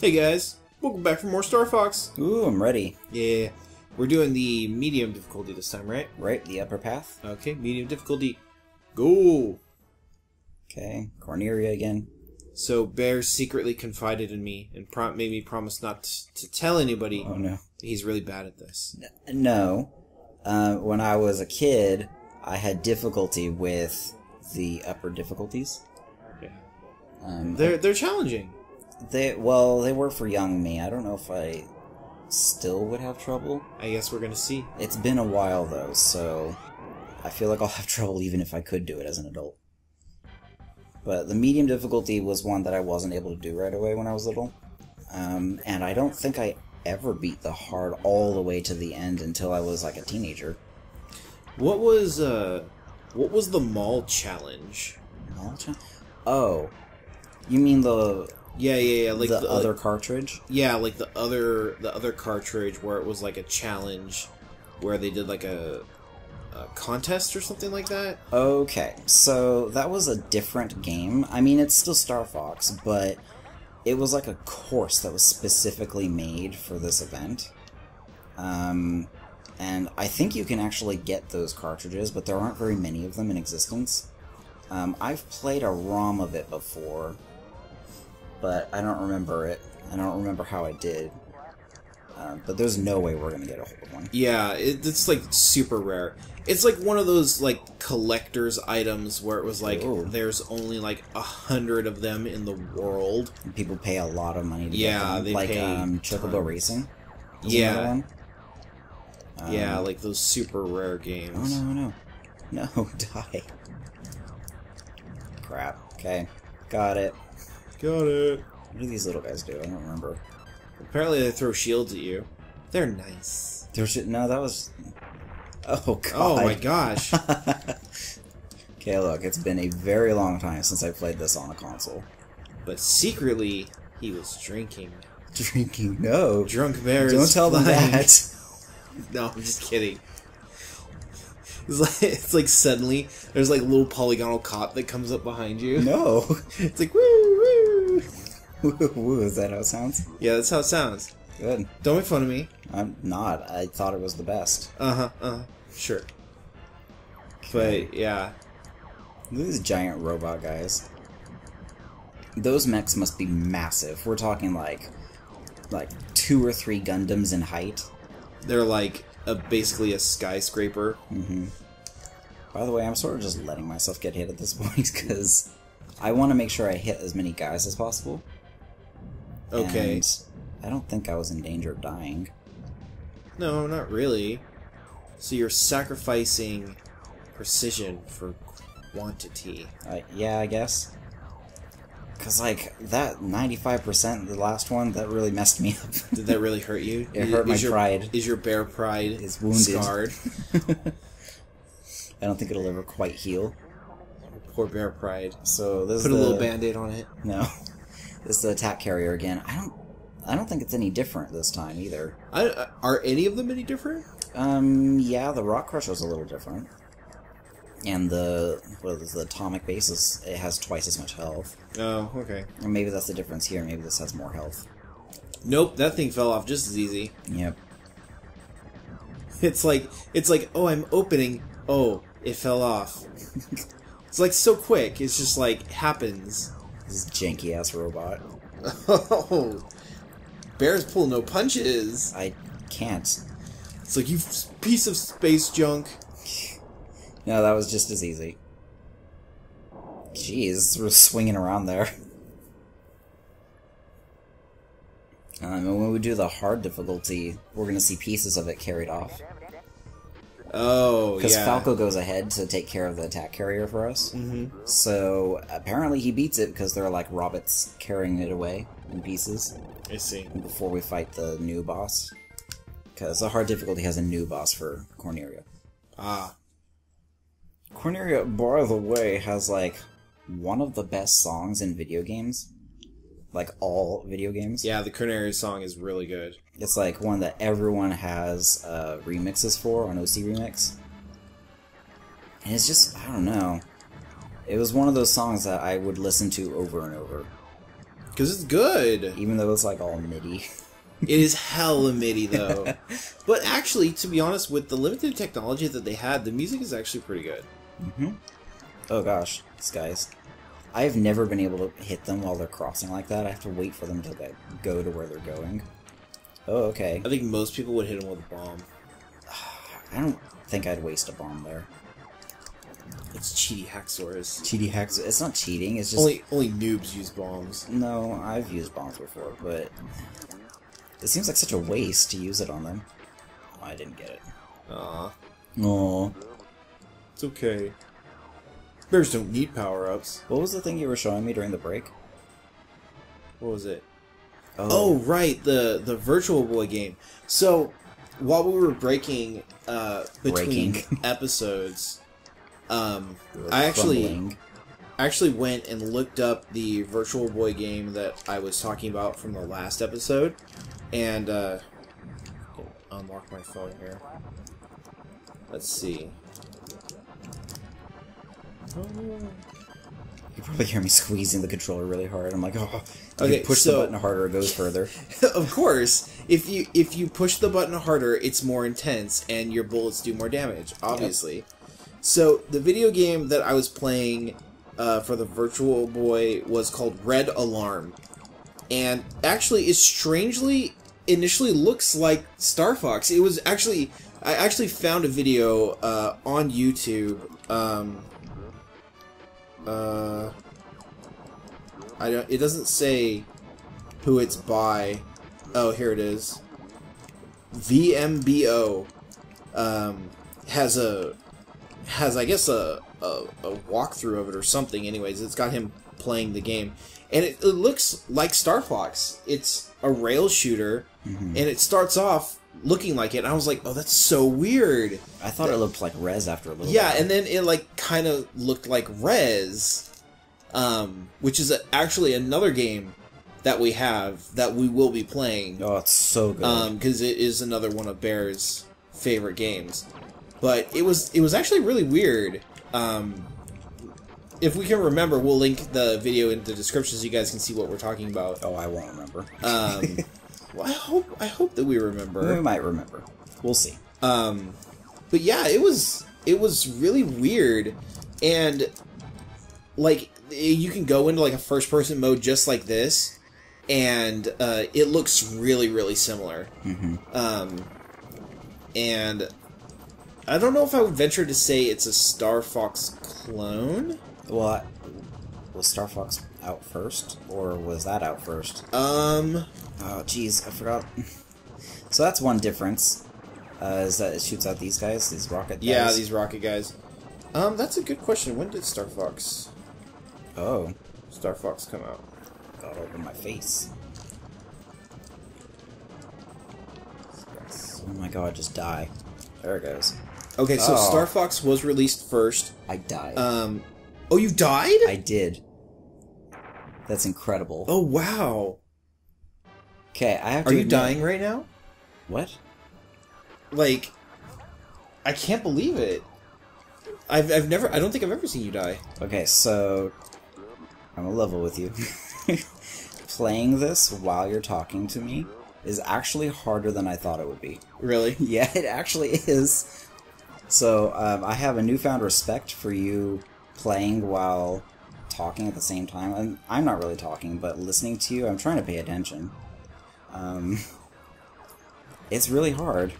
Hey guys, welcome back for more Star Fox. Ooh, I'm ready. Yeah, we're doing the medium difficulty this time, right? Right, the upper path. Okay, medium difficulty. Go! Okay, Corneria again. So Bear secretly confided in me and made me promise not to tell anybody. Oh no. He's really bad at this. No. When I was a kid, I had difficulty with the upper difficulties. Yeah. They're challenging. They were for young me. I don't know if I still would have trouble. I guess we're gonna see. It's been a while though, so I feel like I'll have trouble even if I could do it as an adult. But the medium difficulty was one that I wasn't able to do right away when I was little. And I don't think I ever beat the hard all the way to the end until I was like a teenager. What was the mall challenge? Mall challenge? Oh. You mean the Yeah, like the other cartridge? Yeah, like the other cartridge where it was like a challenge where they did like a contest or something like that. Okay, so that was a different game. I mean, it's still Star Fox, but it was like a course that was specifically made for this event. And I think you can actually get those cartridges, but there aren't very many of them in existence. I've played a ROM of it before, but I don't remember it. I don't remember how I did. But there's no way we're gonna get a hold of one. Yeah, it's like super rare. It's like one of those like collector's items where it was like there's only like 100 of them in the world. And people pay a lot of money to get them. They like pay Chocobo Racing. Yeah. Yeah, like those super rare games. Oh no, no, die. Crap. Okay, got it. Got it. What do these little guys do? I don't remember. Apparently they throw shields at you. They're nice. No, that was... Oh, God. Oh, my gosh. Okay, look, it's been a very long time since I played this on a console. But secretly, he was drinking. Drinking? No. Drunk Bear Don't is tell them flying. that. No, I'm just kidding. It's like suddenly, there's like a little polygonal cop that comes up behind you. No. It's like, woo, woo. Woo, is that how it sounds? Yeah, that's how it sounds. Good. Don't make fun of me. I'm not. I thought it was the best. Sure. But, yeah. Look at these giant robot guys. Those mechs must be massive. We're talking like 2 or 3 Gundams in height. They're like basically a skyscraper. Mm-hmm. By the way, I'm sort of just letting myself get hit at this point because I want to make sure I hit as many guys as possible. Okay. And I don't think I was in danger of dying. No, not really. So you're sacrificing precision for quantity. Yeah, I guess. Because, like, that 95%, the last one, that really messed me up. Did that really hurt you? It hurt my pride. Is your bear pride wounded. scarred? I don't think it'll ever quite heal. Poor bear pride. So this Put a little band-aid on it. No. This is the attack carrier again. I don't think it's any different this time either. Are any of them any different? Yeah, the Rock Crusher's a little different. And the atomic basis, it has twice as much health. Oh, okay. Or maybe that's the difference here. Maybe this has more health. Nope, that thing fell off just as easy. Yep. It's like, oh, I'm opening. Oh, it fell off. It's like so quick. It's just like happens. This janky ass robot. Oh, bears pull no punches. I can't. It's like, you piece of space junk. No, that was just as easy. Jeez, we're swinging around there. And when we do the hard difficulty, we're going to see pieces of it carried off. Oh, yeah. Because Falco goes ahead to take care of the attack carrier for us. Mm-hmm. So, apparently he beats it because there are, like, robots carrying it away in pieces. I see. Before we fight the new boss. Because the hard difficulty has a new boss for Corneria. Ah. Corneria, by the way, has, like, one of the best songs in video games. Like, all video games. Yeah, the Corneria song is really good. It's, like, one that everyone has remixes for on OC Remix. And it's just, I don't know. It was one of those songs that I would listen to over and over. Because it's good. Even though it's like all MIDI. It is hella MIDI though. But actually, to be honest, with the limited technology that they had, the music is actually pretty good. Oh gosh, these guys. I have never been able to hit them while they're crossing like that. I have to wait for them to like, go to where they're going. Oh, okay. I think most people would hit them with a bomb. I don't think I'd waste a bomb there. It's cheaty hacksaws. Cheaty hacks. It's not cheating. It's just only noobs use bombs. No, I've used bombs before, but it seems like such a waste to use it on them. Oh, I didn't get it. Aw. Aww. It's okay. Bears don't need power-ups. What was the thing you were showing me during the break? What was it? Oh, right, the Virtual Boy game. So, while we were breaking between episodes, I actually went and looked up the Virtual Boy game that I was talking about from the last episode, and unlock my phone here. Let's see. You probably hear me squeezing the controller really hard. I'm like, oh, okay, you push the button harder, it goes further. Of course, if you push the button harder, it's more intense, and your bullets do more damage. Obviously. Yep. So the video game that I was playing for the Virtual Boy was called Red Alarm, and actually, it strangely initially looks like Star Fox. It was actually I actually found a video on YouTube. It doesn't say who it's by. Oh, here it is. Vmbo has I guess a walkthrough of it or something. Anyways, it's got him playing the game, and it looks like Star Fox. It's a rail shooter, and it starts off looking like it. And I was like, oh, that's so weird. I thought it looked like Rez after a little while. while. And then it like kind of looked like Rez, which is actually another game that we have that we will be playing. Oh, it's so good. Because it is another one of Bear's favorite games. But it was actually really weird. If we can remember, we'll link the video in the description so you guys can see what we're talking about. Oh, I won't remember. Well, I hope that we remember. We might remember. We'll see. But yeah, it was really weird, and like you can go into like a first person mode just like this, and it looks really, really similar. And I don't know if I would venture to say it's a Star Fox clone. Well, was Star Fox out first, or was that out first? Oh, jeez, I forgot. So that's one difference, is that it shoots out these guys, these rocket guys. Yeah, these rocket guys. That's a good question. When did Star Fox come out? Got over my face. Oh my god, just die. There it goes. Okay, so Star Fox was released first. I died. Oh, you died? I did. That's incredible. Oh, wow. Okay, I have to Are you dying right now? What? Like, I can't believe it. I don't think I've ever seen you die. Okay, so I'm a level with you. Playing this while you're talking to me is actually harder than I thought it would be. Really? Yeah, it actually is. So, I have a newfound respect for you playing while talking at the same time. And I'm not really talking, but listening to you, I'm trying to pay attention. It's really hard.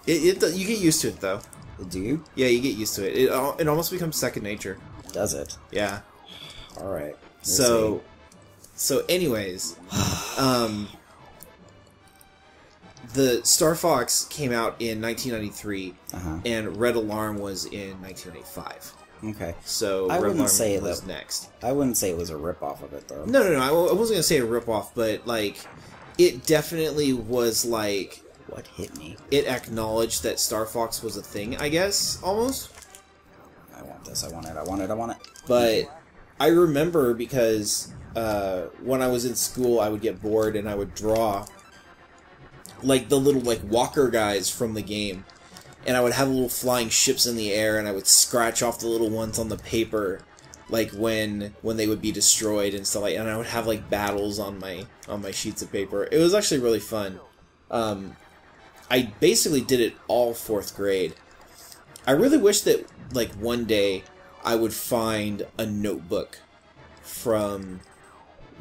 You get used to it, though. Do you? Yeah, you get used to it. It almost becomes second nature. Does it? Yeah. Alright. So anyways, the Star Fox came out in 1993, and Red Alarm was in 1995. Okay. So I Red wouldn't Alarm say was next. I wouldn't say it was a ripoff of it, though. No. I wasn't gonna say a ripoff, but like, it definitely was like. What hit me? It acknowledged that Star Fox was a thing, I guess, almost. I want this. I want it. But I remember because when I was in school, I would get bored and I would draw like the little like walker guys from the game, and I would have little flying ships in the air, and I would scratch off the little ones on the paper, like when they would be destroyed and stuff like, and I would have like battles on my sheets of paper. It was actually really fun. I basically did it all 4th grade. I really wish that like one day I would find a notebook from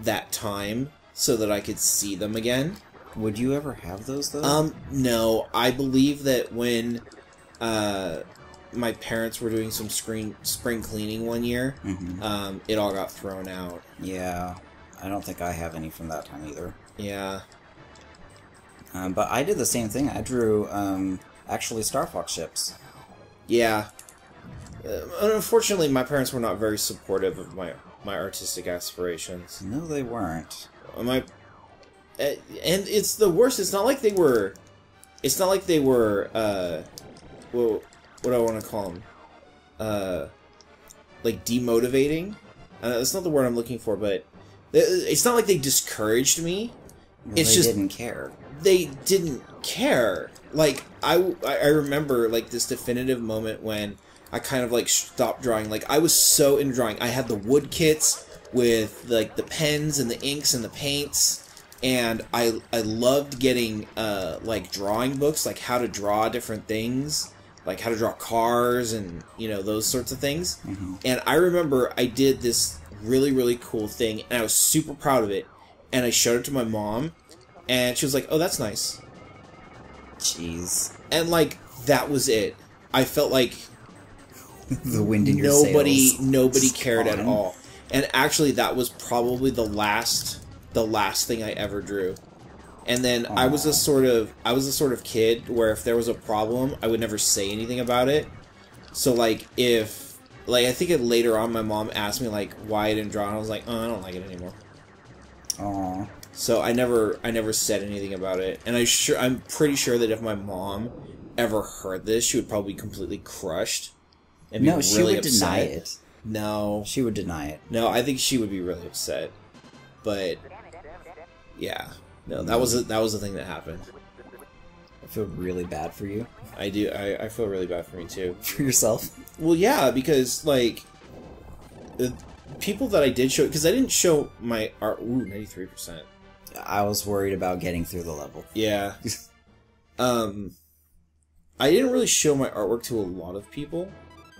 that time so that I could see them again. Would you ever have those though? No. I believe that when my parents were doing some spring cleaning one year, it all got thrown out. Yeah. I don't think I have any from that time either. Yeah. But I did the same thing. I drew, actually Star Fox ships. Yeah. Unfortunately, my parents were not very supportive of my artistic aspirations. No, they weren't. And it's the worst. It's not like they were. Well, what do I want to call them? Like demotivating. That's not the word I'm looking for, but it's not like they discouraged me. Well, it's they just didn't care. They didn't care. Like I remember like this definitive moment when I kind of like stopped drawing. Like I was so into drawing. I had the wood kits with like the pens and the inks and the paints, and I loved getting like drawing books, like how to draw different things, like how to draw cars and those sorts of things. And I remember I did this really, really cool thing, and I was super proud of it. And I showed it to my mom, and she was like, "Oh, that's nice." Jeez. And like that was it. I felt like the wind in your sails. Nobody cared at all. And actually, that was probably the last thing I ever drew. And then I was a sort of kid where if there was a problem, I would never say anything about it. So like I think later on, my mom asked me like why I didn't draw, and I was like, "Oh, I don't like it anymore." Aww. So I never said anything about it, and I'm pretty sure that if my mom ever heard this, she would probably be completely crushed and be she really would upset. deny it. No, she would deny it. No, I think she would be really upset. But yeah, no, that was the thing that happened. I feel really bad for you. I do. I feel really bad for me too. For yourself? Well, yeah, because like the people that I did show, because I didn't show my art. Ooh, 93%. I was worried about getting through the level. Yeah. I didn't really show my artwork to a lot of people.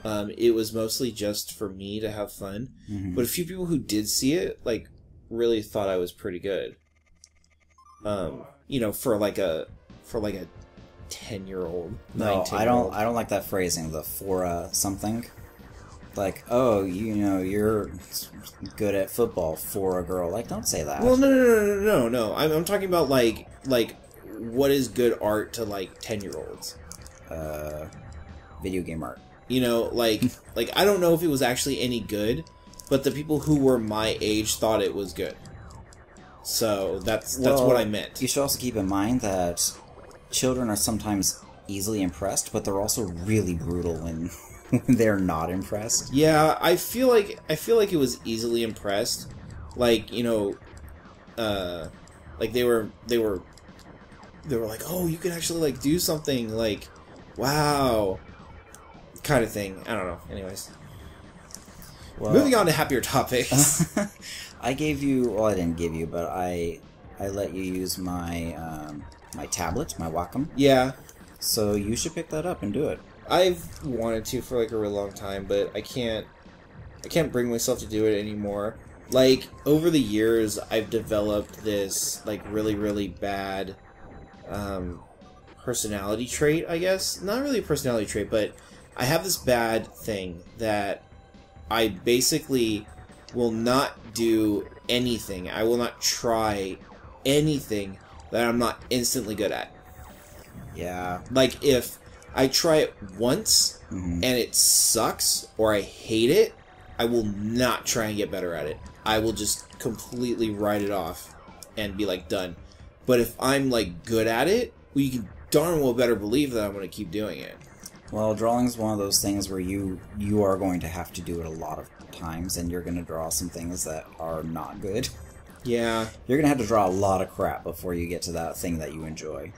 It was mostly just for me to have fun. But a few people who did see it, like, really thought I was pretty good. For like a 10-year-old. No, I don't like that phrasing. The for something. Like, oh, you're good at football for a girl. Like, don't say that. Well, no. I'm talking about like what is good art to like 10-year-olds. Video game art. Like I don't know if it was actually any good, but the people who were my age thought it was good. So that's what I meant. You should also keep in mind that children are sometimes easily impressed, but they're also really brutal when they're not impressed. Yeah, I feel like it was easily impressed. Like, like they were like, "Oh, you can actually like do something, like, wow." Kind of thing. I don't know. Anyways. Well, moving on to happier topics. I gave you, well, I didn't give you, but I let you use my my tablet, my Wacom. Yeah. So you should pick that up and do it. I've wanted to for like a real long time, but I can't bring myself to do it anymore. Like, over the years, I've developed this like really, really bad personality trait, I guess. Not really a personality trait, but I have this bad thing that I basically will not do anything. I will not try anything that I'm not instantly good at. Yeah. Like, if I try it once and it sucks or I hate it, I will not try and get better at it. I will just completely write it off and be like, done. But if I'm like good at it, well, you can darn well better believe that I'm going to keep doing it. Well, drawing's one of those things where you are going to have to do it a lot of times, and you're going to draw some things that are not good. Yeah. You're going to have to draw a lot of crap before you get to that thing that you enjoy.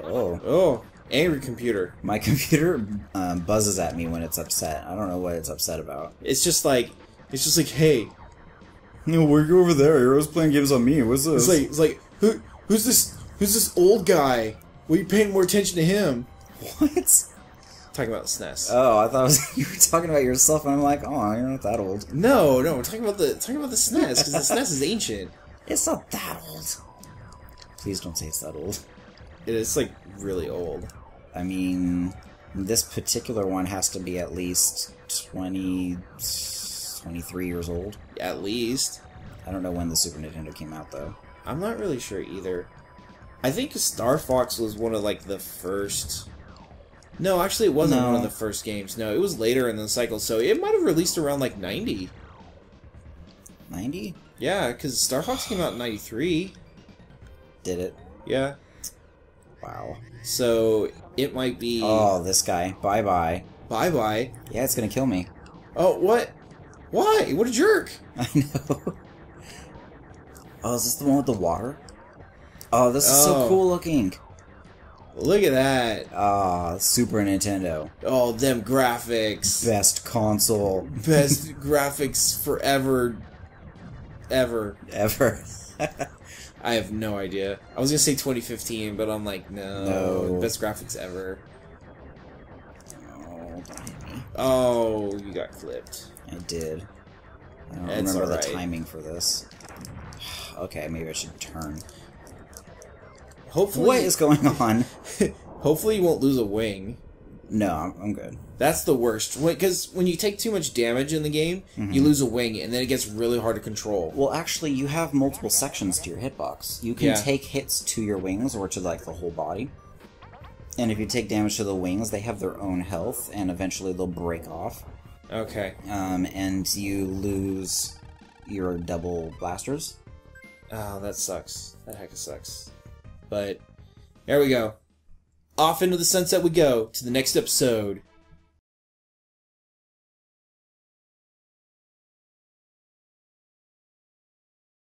Oh. Oh. Angry computer. My computer buzzes at me when it's upset. I don't know what it's upset about. It's just like, hey. No, we're over there. You're always playing games on me. What's this? It's like, who's this old guy? Why are you paying more attention to him? What? Talking about the SNES. Oh, I thought you were talking about yourself, and I'm like, oh, you're not that old. No, we're talking about the SNES because the SNES is ancient. It's not that old. Please don't say it's that old. It is like really old. I mean, this particular one has to be at least 23 years old. At least. I don't know when the Super Nintendo came out, though. I'm not really sure either. I think Star Fox was one of like the first. No, actually, it wasn't one of the first games. No, it was later in the cycle, so it might have released around like 90. 90? Yeah, because Star Fox came out in 93. Did it? Yeah. Wow. So it might be. Oh, this guy. Bye bye. Bye bye. Yeah, it's gonna kill me. Oh, what? Why? What a jerk! I know. Oh, is this the one with the water? Oh, this is so cool looking. Look at that. Ah, Super Nintendo. Oh, them graphics. Best console. Best graphics forever. Ever. Ever. I have no idea. I was gonna say 2015, but I'm like, no. Best graphics ever. Oh, don't hit me. Oh, you got clipped. I did. I don't It's remember alright. the timing for this. Okay, maybe I should turn. Hopefully, What is going on? Hopefully you won't lose a wing. No, I'm good. That's the worst. Because when you take too much damage in the game, you lose a wing, and then it gets really hard to control. Well, actually, you have multiple sections to your hitbox. You can take hits to your wings or to, like, the whole body. And if you take damage to the wings, they have their own health, and eventually they'll break off. Okay. And you lose your double blasters. Oh, that sucks. That hecka sucks. But, there we go. Off into the sunset we go to the next episode